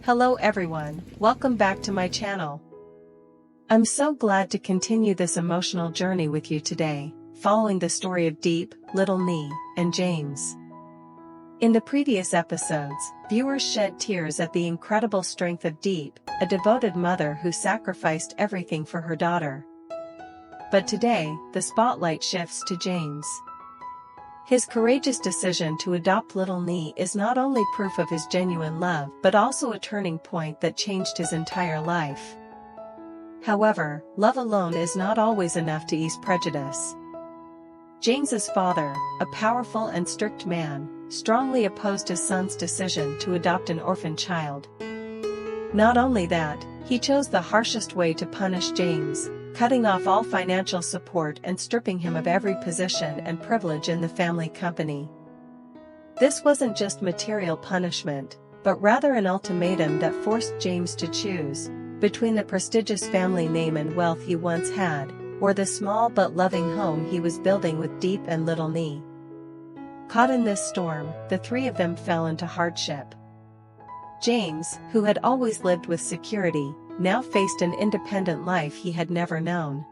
Hello everyone, welcome back to my channel. I'm so glad to continue this emotional journey with you today, following the story of Diep, Little Nee, and James. In the previous episodes, viewers shed tears at the incredible strength of Diep, a devoted mother who sacrificed everything for her daughter. But today, the spotlight shifts to James. His courageous decision to adopt Little Nee is not only proof of his genuine love but also a turning point that changed his entire life. However, love alone is not always enough to ease prejudice. James's father, a powerful and strict man, strongly opposed his son's decision to adopt an orphan child. Not only that, he chose the harshest way to punish James, cutting off all financial support and stripping him of every position and privilege in the family company. This wasn't just material punishment, but rather an ultimatum that forced James to choose between the prestigious family name and wealth he once had, or the small but loving home he was building with Diep and Little Nee. Caught in this storm, the three of them fell into hardship. James, who had always lived with security, now faced an independent life he had never known.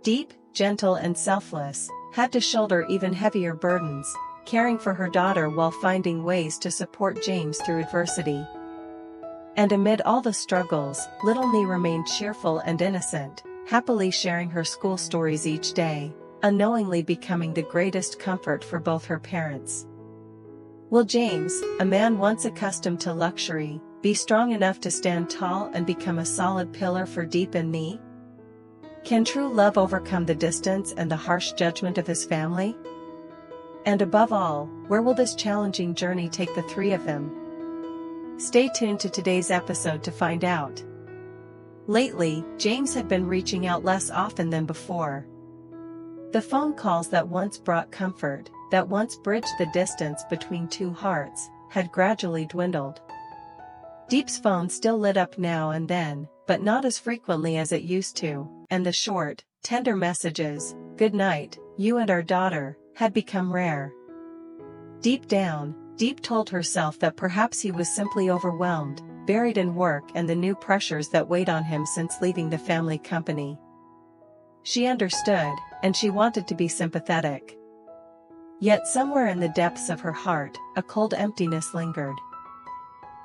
Diep, gentle and selfless, had to shoulder even heavier burdens, caring for her daughter while finding ways to support James through adversity. And amid all the struggles, Little Nee remained cheerful and innocent, happily sharing her school stories each day, unknowingly becoming the greatest comfort for both her parents. Will James, a man once accustomed to luxury, be strong enough to stand tall and become a solid pillar for Diep and Nee? Can true love overcome the distance and the harsh judgment of his family? And above all, where will this challenging journey take the three of them? Stay tuned to today's episode to find out. Lately, James had been reaching out less often than before. The phone calls that once brought comfort, that once bridged the distance between two hearts, had gradually dwindled. Diep's phone still lit up now and then, but not as frequently as it used to, and the short, tender messages, "Good night, you and our daughter," had become rare. Deep down, Diep told herself that perhaps he was simply overwhelmed, buried in work and the new pressures that weighed on him since leaving the family company. She understood, and she wanted to be sympathetic. Yet somewhere in the depths of her heart, a cold emptiness lingered.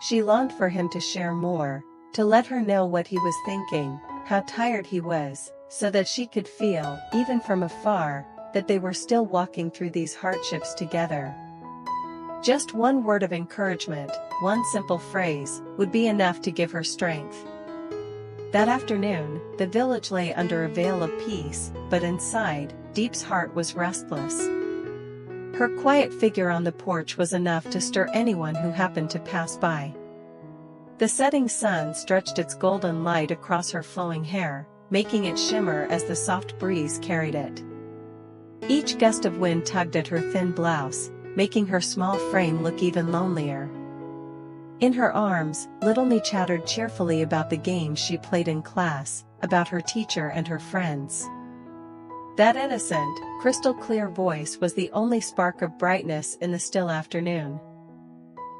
She longed for him to share more, to let her know what he was thinking, how tired he was, so that she could feel, even from afar, that they were still walking through these hardships together. Just one word of encouragement, one simple phrase, would be enough to give her strength. That afternoon, the village lay under a veil of peace, but inside, Diep's heart was restless. Her quiet figure on the porch was enough to stir anyone who happened to pass by. The setting sun stretched its golden light across her flowing hair, making it shimmer as the soft breeze carried it. Each gust of wind tugged at her thin blouse, making her small frame look even lonelier. In her arms, Little Nee chattered cheerfully about the games she played in class, about her teacher and her friends. That innocent, crystal-clear voice was the only spark of brightness in the still afternoon.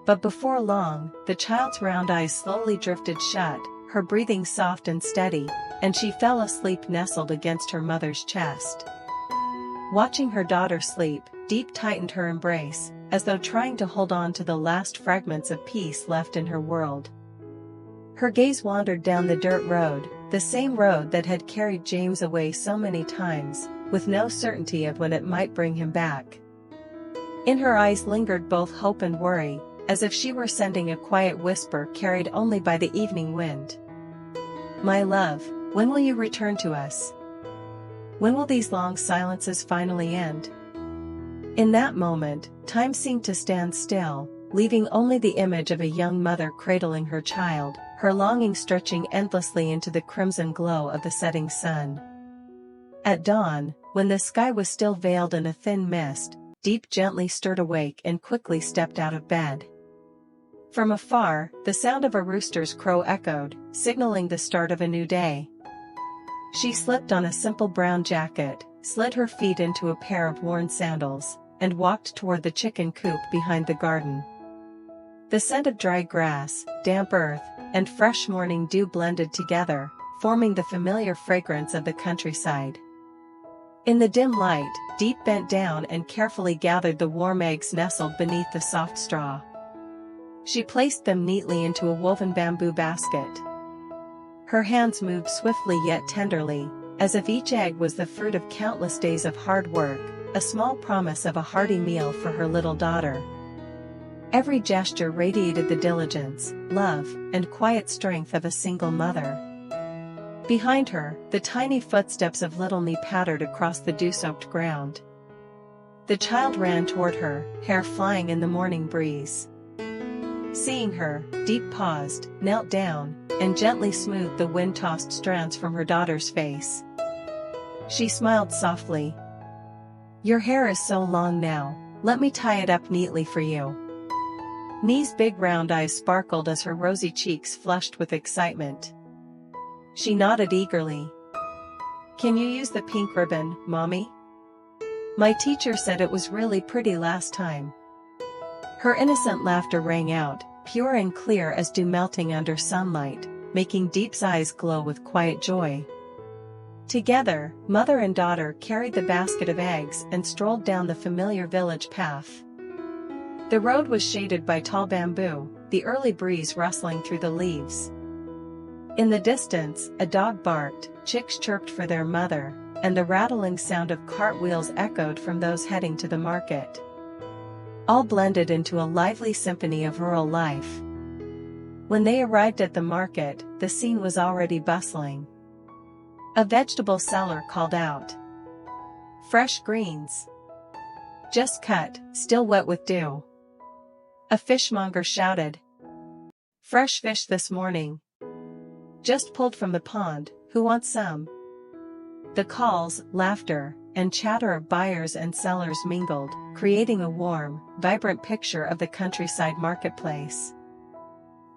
But before long, the child's round eyes slowly drifted shut, her breathing soft and steady, and she fell asleep nestled against her mother's chest. Watching her daughter sleep, Diep tightened her embrace, as though trying to hold on to the last fragments of peace left in her world. Her gaze wandered down the dirt road, the same road that had carried James away so many times, with no certainty of when it might bring him back. In her eyes lingered both hope and worry, as if she were sending a quiet whisper carried only by the evening wind. "My love, when will you return to us? When will these long silences finally end?" In that moment, time seemed to stand still, leaving only the image of a young mother cradling her child, her longing stretching endlessly into the crimson glow of the setting sun. At dawn, when the sky was still veiled in a thin mist, Diep gently stirred awake and quickly stepped out of bed. From afar, the sound of a rooster's crow echoed, signaling the start of a new day. She slipped on a simple brown jacket, slid her feet into a pair of worn sandals, and walked toward the chicken coop behind the garden. The scent of dry grass, damp earth, and fresh morning dew blended together, forming the familiar fragrance of the countryside. In the dim light, Diep bent down and carefully gathered the warm eggs nestled beneath the soft straw. She placed them neatly into a woven bamboo basket. Her hands moved swiftly yet tenderly, as if each egg was the fruit of countless days of hard work, a small promise of a hearty meal for her little daughter. Every gesture radiated the diligence, love, and quiet strength of a single mother. Behind her, the tiny footsteps of little Nee pattered across the dew-soaked ground. The child ran toward her, hair flying in the morning breeze. Seeing her, Diep paused, knelt down, and gently smoothed the wind-tossed strands from her daughter's face. She smiled softly. "Your hair is so long now, let me tie it up neatly for you." Nee's big round eyes sparkled as her rosy cheeks flushed with excitement. She nodded eagerly. "Can you use the pink ribbon, Mommy? My teacher said it was really pretty last time." Her innocent laughter rang out, pure and clear as dew melting under sunlight, making Diep's eyes glow with quiet joy. Together, mother and daughter carried the basket of eggs and strolled down the familiar village path. The road was shaded by tall bamboo, the early breeze rustling through the leaves. In the distance, a dog barked, chicks chirped for their mother, and the rattling sound of cartwheels echoed from those heading to the market. All blended into a lively symphony of rural life. When they arrived at the market, the scene was already bustling. A vegetable seller called out, "Fresh greens. Just cut, still wet with dew." A fishmonger shouted, "Fresh fish this morning. Just pulled from the pond, who wants some?" The calls, laughter, and chatter of buyers and sellers mingled, creating a warm, vibrant picture of the countryside marketplace.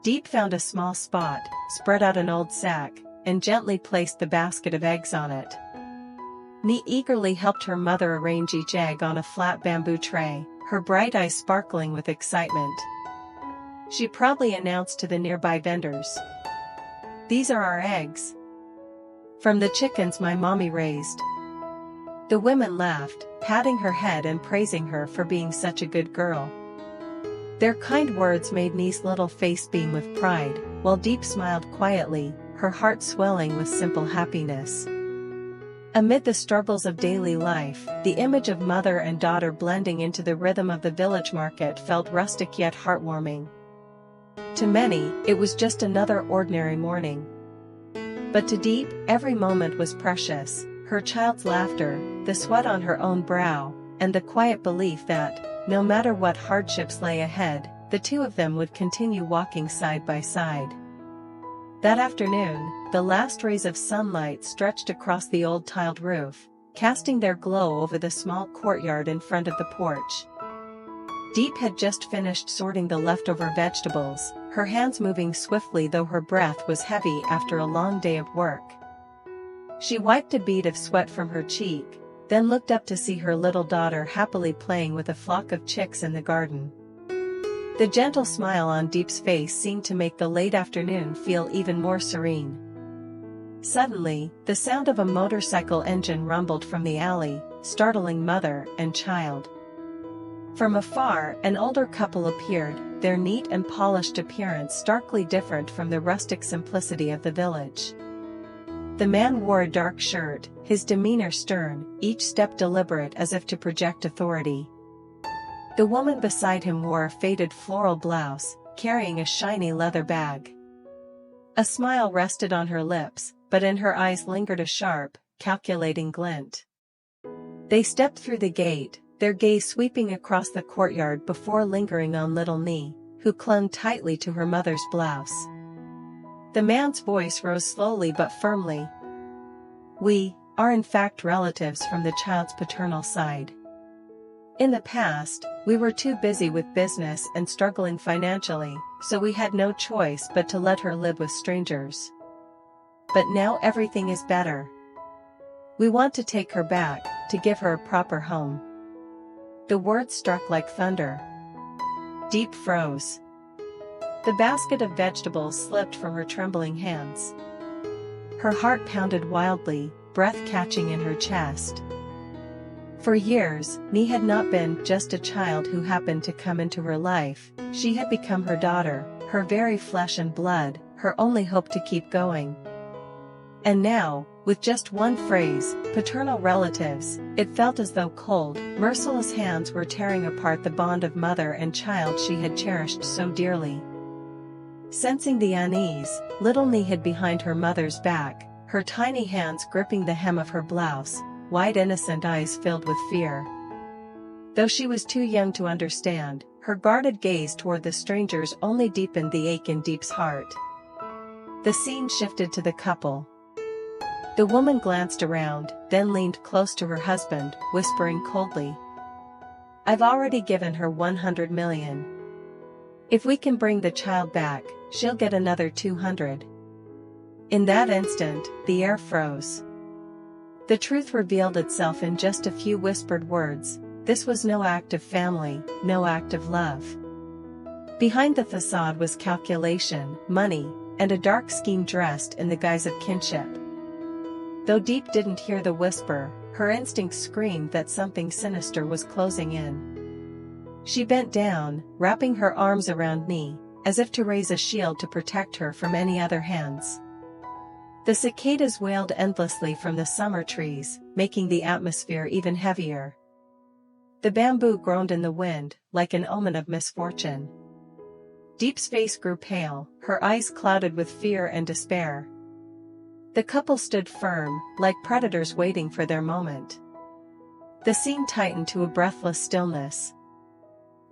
Diep found a small spot, spread out an old sack, and gently placed the basket of eggs on it. Nee eagerly helped her mother arrange each egg on a flat bamboo tray, her bright eyes sparkling with excitement. She proudly announced to the nearby vendors, "These are our eggs. From the chickens my mommy raised." The women laughed, patting her head and praising her for being such a good girl. Their kind words made Nee's little face beam with pride, while Diep smiled quietly, her heart swelling with simple happiness. Amid the struggles of daily life, the image of mother and daughter blending into the rhythm of the village market felt rustic yet heartwarming. To many, it was just another ordinary morning. But to Diep, every moment was precious, her child's laughter, the sweat on her own brow, and the quiet belief that, no matter what hardships lay ahead, the two of them would continue walking side by side. That afternoon, the last rays of sunlight stretched across the old tiled roof, casting their glow over the small courtyard in front of the porch. Diep had just finished sorting the leftover vegetables, her hands moving swiftly though her breath was heavy after a long day of work. She wiped a bead of sweat from her cheek, then looked up to see her little daughter happily playing with a flock of chicks in the garden. The gentle smile on Diep's face seemed to make the late afternoon feel even more serene. Suddenly, the sound of a motorcycle engine rumbled from the alley, startling mother and child. From afar, an older couple appeared, their neat and polished appearance starkly different from the rustic simplicity of the village. The man wore a dark shirt, his demeanor stern, each step deliberate as if to project authority. The woman beside him wore a faded floral blouse, carrying a shiny leather bag. A smile rested on her lips, but in her eyes lingered a sharp, calculating glint. They stepped through the gate, their gaze sweeping across the courtyard before lingering on little Nee, who clung tightly to her mother's blouse. The man's voice rose slowly but firmly. "We are in fact relatives from the child's paternal side. In the past, we were too busy with business and struggling financially, so we had no choice but to let her live with strangers. But now everything is better. We want to take her back, to give her a proper home." The words struck like thunder. Diep froze. The basket of vegetables slipped from her trembling hands. Her heart pounded wildly, breath catching in her chest. For years, Nee had not been just a child who happened to come into her life, she had become her daughter, her very flesh and blood, her only hope to keep going. And now, with just one phrase, paternal relatives, it felt as though cold, merciless hands were tearing apart the bond of mother and child she had cherished so dearly. Sensing the unease, little Nee hid behind her mother's back, her tiny hands gripping the hem of her blouse, wide innocent eyes filled with fear. Though she was too young to understand, her guarded gaze toward the strangers only deepened the ache in Diep's heart. The scene shifted to the couple. The woman glanced around, then leaned close to her husband, whispering coldly, "I've already given her 100 million. If we can bring the child back, she'll get another 200. In that instant, the air froze. The truth revealed itself in just a few whispered words. This was no act of family, no act of love. Behind the facade was calculation, money, and a dark scheme dressed in the guise of kinship. Though Diep didn't hear the whisper, her instincts screamed that something sinister was closing in. She bent down, wrapping her arms around Nee, as if to raise a shield to protect her from any other hands. The cicadas wailed endlessly from the summer trees, making the atmosphere even heavier. The bamboo groaned in the wind, like an omen of misfortune. Diep's face grew pale, her eyes clouded with fear and despair. The couple stood firm, like predators waiting for their moment. The scene tightened to a breathless stillness.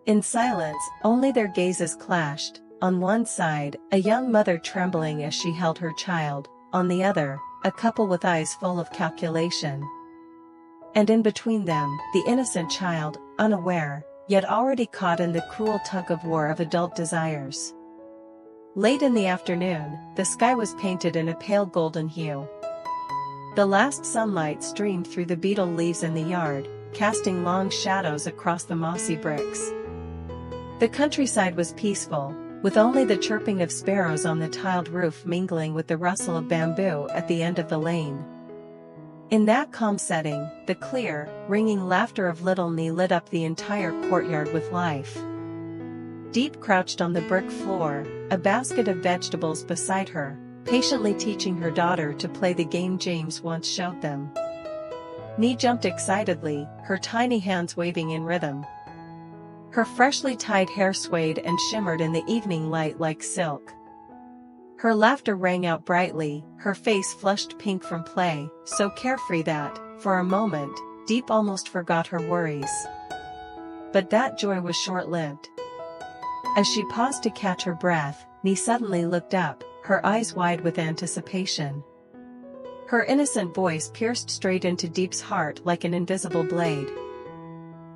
In silence, only their gazes clashed, on one side, a young mother trembling as she held her child, on the other, a couple with eyes full of calculation. And in between them, the innocent child, unaware, yet already caught in the cruel tug-of-war of adult desires. Late in the afternoon, the sky was painted in a pale golden hue. The last sunlight streamed through the beetle leaves in the yard, casting long shadows across the mossy bricks. The countryside was peaceful, with only the chirping of sparrows on the tiled roof mingling with the rustle of bamboo at the end of the lane. In that calm setting, the clear, ringing laughter of little Nee lit up the entire courtyard with life. Diep crouched on the brick floor, a basket of vegetables beside her, patiently teaching her daughter to play the game James once showed them. Nee jumped excitedly, her tiny hands waving in rhythm. Her freshly tied hair swayed and shimmered in the evening light like silk. Her laughter rang out brightly, her face flushed pink from play, so carefree that, for a moment, Diep almost forgot her worries. But that joy was short-lived. As she paused to catch her breath, Nee suddenly looked up, her eyes wide with anticipation. Her innocent voice pierced straight into Diep's heart like an invisible blade.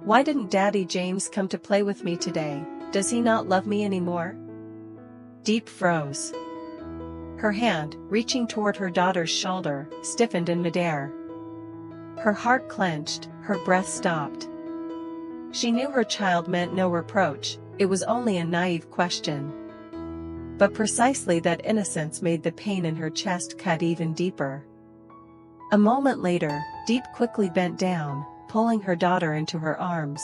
"Why didn't Daddy James come to play with me today? Does he not love me anymore?" Diep froze. Her hand, reaching toward her daughter's shoulder, stiffened in midair. Her heart clenched, her breath stopped. She knew her child meant no reproach, it was only a naive question. But precisely that innocence made the pain in her chest cut even deeper. A moment later, Diep quickly bent down, pulling her daughter into her arms.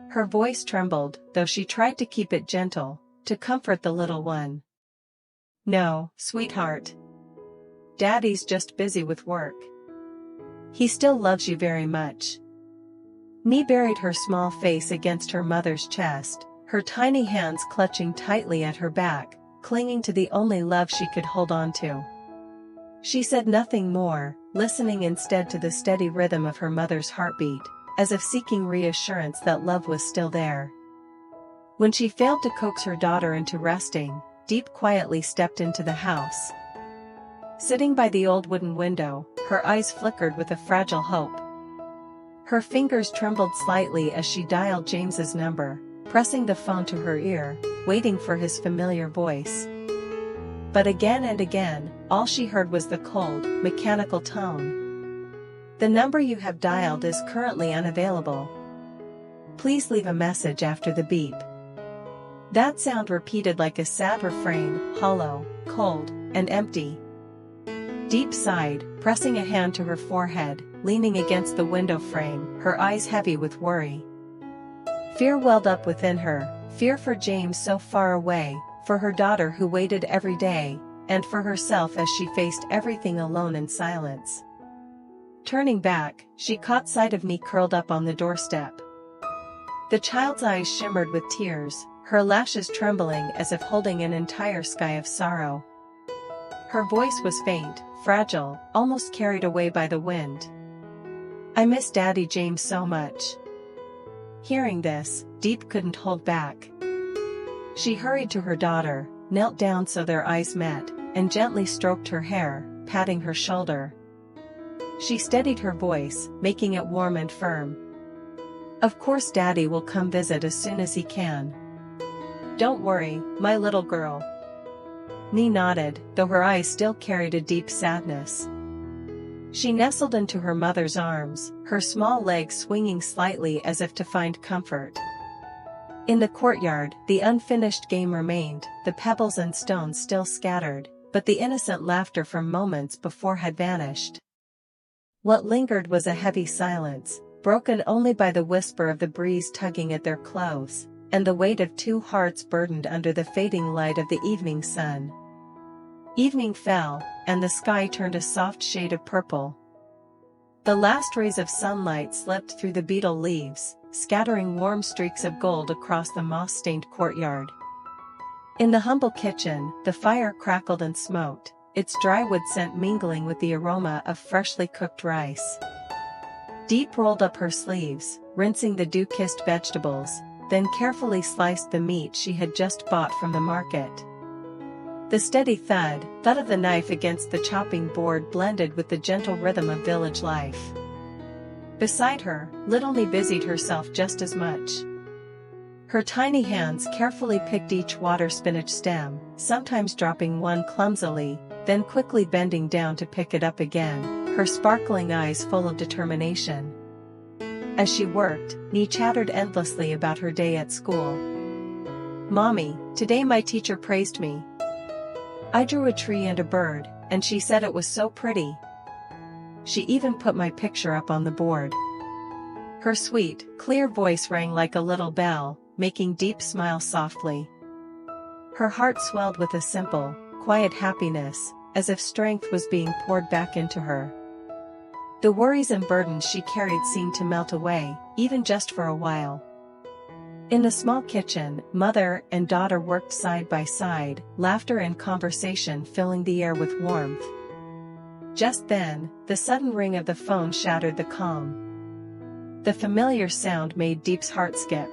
Her voice trembled, though she tried to keep it gentle, to comfort the little one. "No, sweetheart. Daddy's just busy with work. He still loves you very much." Nee buried her small face against her mother's chest, her tiny hands clutching tightly at her back, clinging to the only love she could hold on to. She said nothing more, listening instead to the steady rhythm of her mother's heartbeat, as if seeking reassurance that love was still there. When she failed to coax her daughter into resting, Diep quietly stepped into the house. Sitting by the old wooden window, her eyes flickered with a fragile hope. Her fingers trembled slightly as she dialed James's number, pressing the phone to her ear, waiting for his familiar voice. But again and again, all she heard was the cold, mechanical tone. "The number you have dialed is currently unavailable. Please leave a message after the beep." That sound repeated like a sad refrain, hollow, cold, and empty. Diep sighed, pressing a hand to her forehead, leaning against the window frame, her eyes heavy with worry. Fear welled up within her, fear for James so far away, for her daughter who waited every day, and for herself as she faced everything alone in silence. Turning back, she caught sight of me curled up on the doorstep. The child's eyes shimmered with tears, her lashes trembling as if holding an entire sky of sorrow. Her voice was faint, fragile, almost carried away by the wind. "I miss Daddy James so much." Hearing this, Diep couldn't hold back. She hurried to her daughter, knelt down so their eyes met, and gently stroked her hair, patting her shoulder. She steadied her voice, making it warm and firm. "Of course Daddy will come visit as soon as he can. Don't worry, my little girl." Nee nodded, though her eyes still carried a deep sadness. She nestled into her mother's arms, her small legs swinging slightly as if to find comfort. In the courtyard, the unfinished game remained, the pebbles and stones still scattered, but the innocent laughter from moments before had vanished. What lingered was a heavy silence, broken only by the whisper of the breeze tugging at their clothes, and the weight of two hearts burdened under the fading light of the evening sun. Evening fell, and the sky turned a soft shade of purple. The last rays of sunlight slipped through the beetle leaves, scattering warm streaks of gold across the moss-stained courtyard. In the humble kitchen, the fire crackled and smoked, its dry wood scent mingling with the aroma of freshly cooked rice. Diep rolled up her sleeves, rinsing the dew-kissed vegetables, then carefully sliced the meat she had just bought from the market. The steady thud of the knife against the chopping board blended with the gentle rhythm of village life. Beside her, little Nee busied herself just as much. Her tiny hands carefully picked each water spinach stem, sometimes dropping one clumsily, then quickly bending down to pick it up again, her sparkling eyes full of determination. As she worked, Nee chattered endlessly about her day at school. "Mommy, today my teacher praised me. I drew a tree and a bird, and she said it was so pretty. She even put my picture up on the board." Her sweet, clear voice rang like a little bell, making Diep smile softly. Her heart swelled with a simple, quiet happiness, as if strength was being poured back into her. The worries and burdens she carried seemed to melt away, even just for a while. In the small kitchen, mother and daughter worked side by side, laughter and conversation filling the air with warmth. Just then, the sudden ring of the phone shattered the calm. The familiar sound made Diep's heart skip.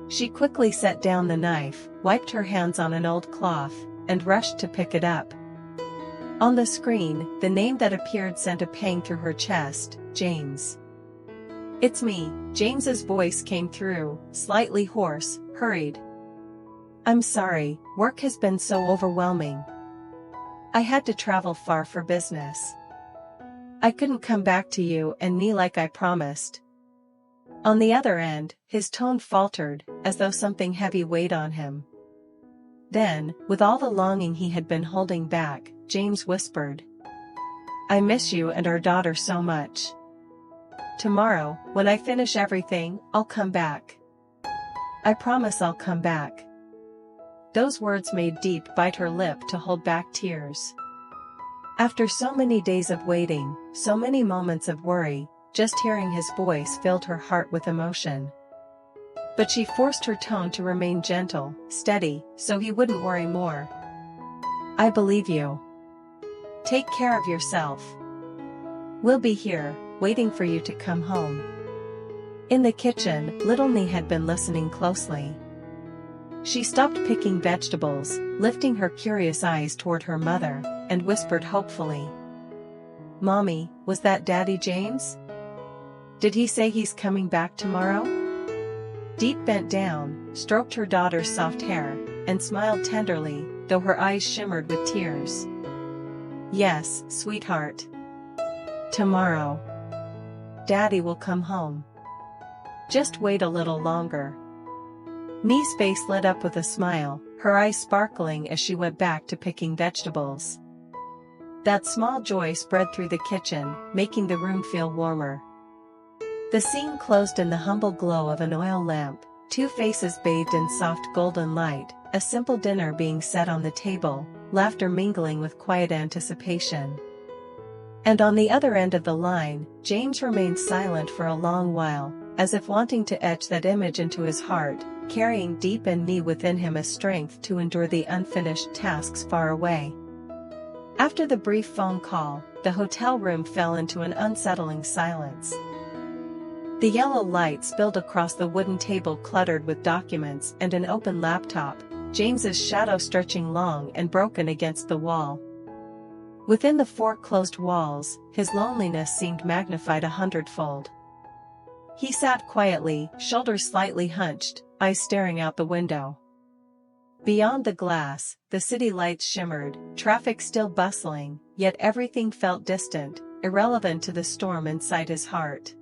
She quickly set down the knife, wiped her hands on an old cloth, and rushed to pick it up. On the screen, the name that appeared sent a pang through her chest, James. "It's me," James's voice came through, slightly hoarse, hurried. "I'm sorry, work has been so overwhelming. I had to travel far for business. I couldn't come back to you and Nee like I promised." On the other end, his tone faltered, as though something heavy weighed on him. Then, with all the longing he had been holding back, James whispered, "I miss you and our daughter so much. Tomorrow, when I finish everything, I'll come back. I promise I'll come back." Those words made Diep bite her lip to hold back tears. After so many days of waiting, so many moments of worry, just hearing his voice filled her heart with emotion. But she forced her tone to remain gentle, steady, so he wouldn't worry more. "I believe you. Take care of yourself. We'll be here, waiting for you to come home." In the kitchen, little Nee had been listening closely. She stopped picking vegetables, lifting her curious eyes toward her mother, and whispered hopefully, "Mommy, was that Daddy James? Did he say he's coming back tomorrow?" Diep bent down, stroked her daughter's soft hair, and smiled tenderly, though her eyes shimmered with tears. "Yes, sweetheart. Tomorrow. Daddy will come home. Just wait a little longer." Nee's face lit up with a smile, her eyes sparkling as she went back to picking vegetables. That small joy spread through the kitchen, making the room feel warmer. The scene closed in the humble glow of an oil lamp, two faces bathed in soft golden light, a simple dinner being set on the table, laughter mingling with quiet anticipation. And on the other end of the line, James remained silent for a long while, as if wanting to etch that image into his heart, carrying deep and knee within him a strength to endure the unfinished tasks far away. After the brief phone call, the hotel room fell into an unsettling silence. The yellow light spilled across the wooden table cluttered with documents and an open laptop, James's shadow stretching long and broken against the wall. Within the four closed walls, his loneliness seemed magnified 100-fold. He sat quietly, shoulders slightly hunched, eyes staring out the window. Beyond the glass, the city lights shimmered, traffic still bustling, yet everything felt distant, irrelevant to the storm inside his heart.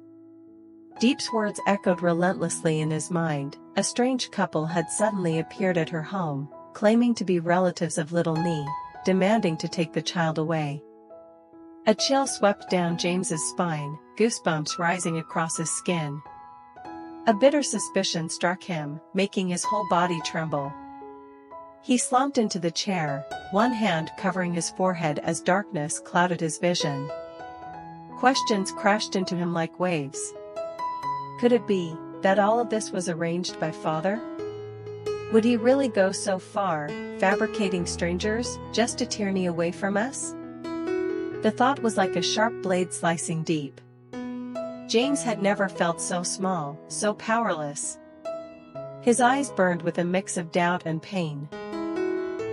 Diep's words echoed relentlessly in his mind. A strange couple had suddenly appeared at her home, claiming to be relatives of little Nee, demanding to take the child away. A chill swept down James's spine, goosebumps rising across his skin. A bitter suspicion struck him, making his whole body tremble. He slumped into the chair, one hand covering his forehead as darkness clouded his vision. Questions crashed into him like waves. Could it be that all of this was arranged by Father? Would he really go so far, fabricating strangers, just to tear Nee away from us? The thought was like a sharp blade slicing deep. James had never felt so small, so powerless. His eyes burned with a mix of doubt and pain.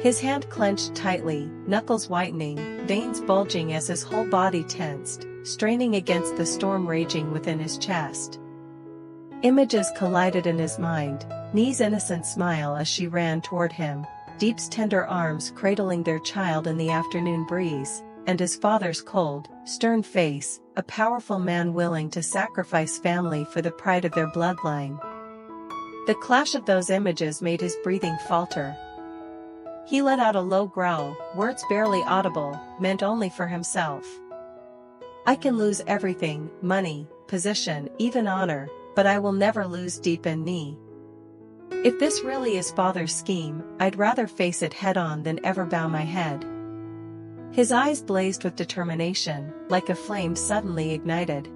His hand clenched tightly, knuckles whitening, veins bulging as his whole body tensed, straining against the storm raging within his chest. Images collided in his mind, Nee's innocent smile as she ran toward him, Diep's tender arms cradling their child in the afternoon breeze, and his father's cold, stern face, a powerful man willing to sacrifice family for the pride of their bloodline. The clash of those images made his breathing falter. He let out a low growl, words barely audible, meant only for himself. I can lose everything, money, position, even honor, but I will never lose Diep and Nee. If this really is Father's scheme, I'd rather face it head-on than ever bow my head. His eyes blazed with determination, like a flame suddenly ignited.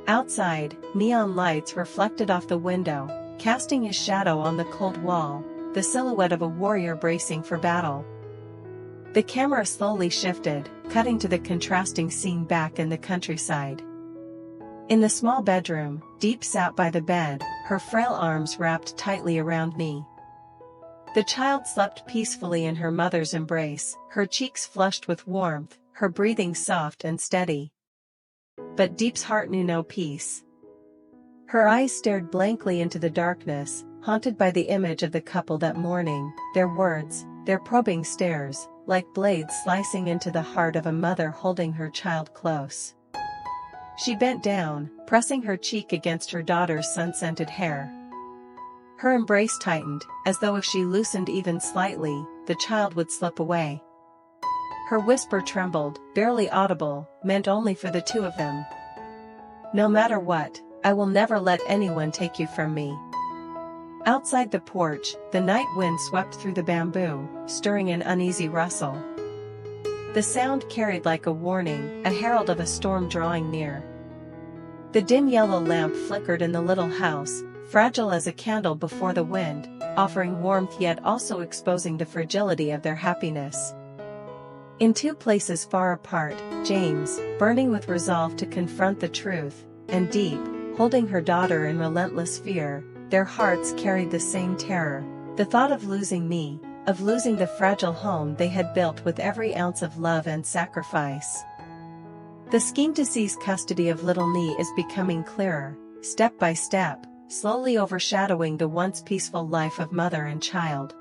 Outside, neon lights reflected off the window, casting his shadow on the cold wall, the silhouette of a warrior bracing for battle. The camera slowly shifted, cutting to the contrasting scene back in the countryside. In the small bedroom, Diep sat by the bed, her frail arms wrapped tightly around Nee. The child slept peacefully in her mother's embrace, her cheeks flushed with warmth, her breathing soft and steady. But Diep's heart knew no peace. Her eyes stared blankly into the darkness, haunted by the image of the couple that morning, their words, their probing stares, like blades slicing into the heart of a mother holding her child close. She bent down, pressing her cheek against her daughter's sun-scented hair. Her embrace tightened, as though if she loosened even slightly, the child would slip away. Her whisper trembled, barely audible, meant only for the two of them. No matter what, I will never let anyone take you from me. Outside the porch, the night wind swept through the bamboo, stirring an uneasy rustle. The sound carried like a warning, a herald of a storm drawing near. The dim yellow lamp flickered in the little house, fragile as a candle before the wind, offering warmth yet also exposing the fragility of their happiness. In two places far apart, James, burning with resolve to confront the truth, and Diep, holding her daughter in relentless fear, their hearts carried the same terror, the thought of losing Nee, of losing the fragile home they had built with every ounce of love and sacrifice. The scheme to seize custody of little Nee is becoming clearer, step by step, slowly overshadowing the once peaceful life of mother and child.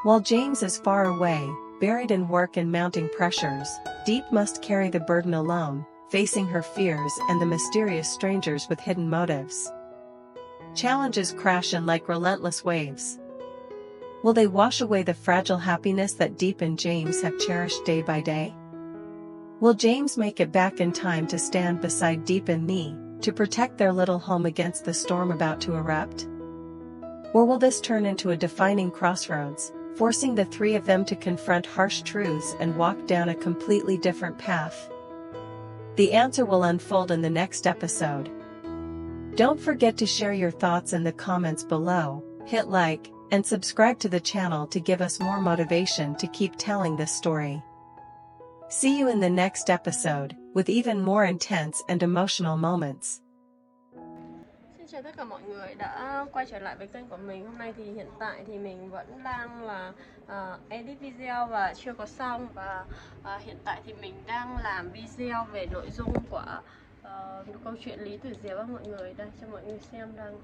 While James is far away, buried in work and mounting pressures, Diep must carry the burden alone, facing her fears and the mysterious strangers with hidden motives. Challenges crash in like relentless waves. Will they wash away the fragile happiness that Diep and James have cherished day by day? Will James make it back in time to stand beside Diep and me, to protect their little home against the storm about to erupt? Or will this turn into a defining crossroads, forcing the three of them to confront harsh truths and walk down a completely different path? The answer will unfold in the next episode. Don't forget to share your thoughts in the comments below, hit like, and subscribe to the channel to give us more motivation to keep telling this story. See you in the next episode, with even more intense and emotional moments. Xin chào tất cả mọi người đã quay trở lại với kênh của mình. Hôm nay thì hiện tại thì mình vẫn đang là edit video và chưa có xong. Và hiện tại thì mình đang làm video về nội dung của câu chuyện Lý Tử Diệp với mọi người. Đây cho mọi người xem đang.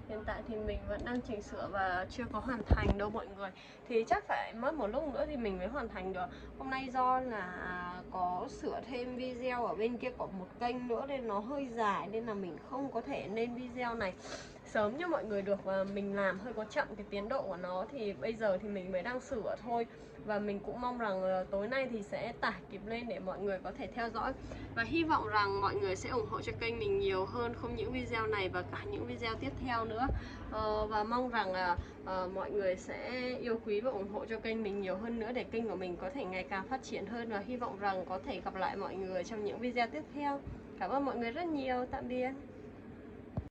Hiện tại thì mình vẫn đang chỉnh sửa và chưa có hoàn thành đâu mọi người. Thì chắc phải mất một lúc nữa thì mình mới hoàn thành được. Hôm nay do là có sửa thêm video ở bên kia có một kênh nữa nên nó hơi dài, nên là mình không có thể lên video này sớm cho mọi người được. Và mình làm hơi có chậm cái tiến độ của nó, thì bây giờ thì mình mới đang sửa thôi. Và mình cũng mong rằng tối nay thì sẽ tải kịp lên để mọi người có thể theo dõi. Và hy vọng rằng mọi người sẽ ủng hộ cho kênh mình nhiều hơn, không những video này và cả những video tiếp theo nữa. Và mong rằng mọi người sẽ yêu quý và ủng hộ cho kênh mình nhiều hơn nữa, để kênh của mình có thể ngày càng phát triển hơn. Và hy vọng rằng có thể gặp lại mọi người trong những video tiếp theo. Cảm ơn mọi người rất nhiều. Tạm biệt.